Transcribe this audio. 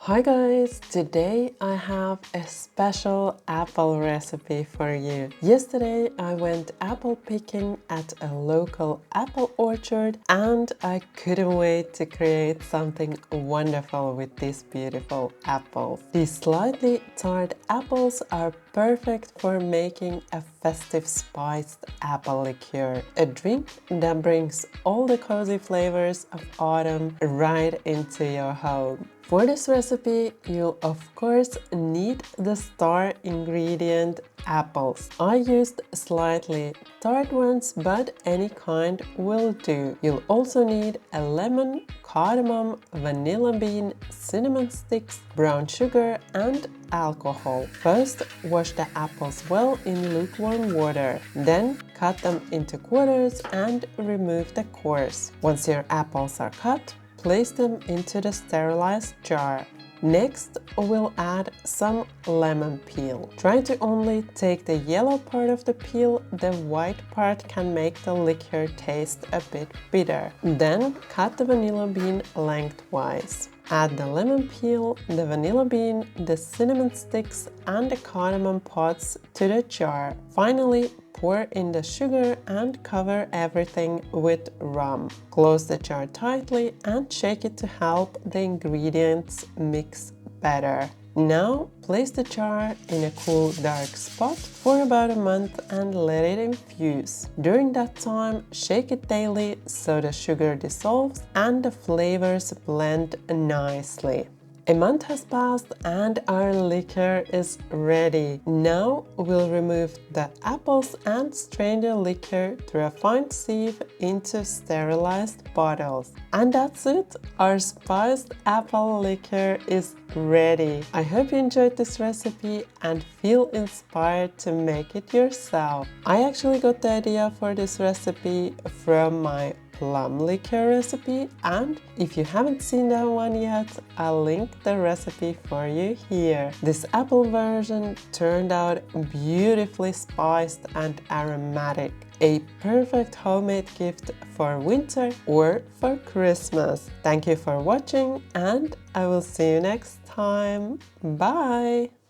Hi guys, today I have a special apple recipe for you. Yesterday I went apple picking at a local apple orchard and I couldn't wait to create something wonderful with these beautiful apples. These slightly tart apples are perfect for making a festive spiced apple liqueur, a drink that brings all the cozy flavors of autumn right into your home. For this recipe, you'll of course need the star ingredient apples. I used slightly tart ones, but any kind will do. You'll also need a lemon, cardamom, vanilla bean, cinnamon sticks, brown sugar, and alcohol. First, wash the apples well in lukewarm water. Then, cut them into quarters and remove the cores. Once your apples are cut, place them into the sterilized jar. Next, we'll add some lemon peel. Try to only take the yellow part of the peel, the white part can make the liqueur taste a bit bitter. Then, cut the vanilla bean lengthwise. Add the lemon peel, the vanilla bean, the cinnamon sticks, and the cardamom pods to the jar. Finally, pour in the sugar and cover everything with rum. Close the jar tightly and shake it to help the ingredients mix better. Now, place the jar in a cool, dark spot for about a month and let it infuse. During that time, shake it daily so the sugar dissolves and the flavors blend nicely. A month has passed and our liqueur is ready. Now we'll remove the apples and strain the liqueur through a fine sieve into sterilized bottles. And that's it! Our spiced apple liqueur is ready. I hope you enjoyed this recipe and feel inspired to make it yourself. I actually got the idea for this recipe from my plum liqueur recipe, and if you haven't seen that one yet, I'll link the recipe for you here. This apple version turned out beautifully spiced and aromatic. A perfect homemade gift for winter or for Christmas. Thank you for watching and I will see you next time. Bye!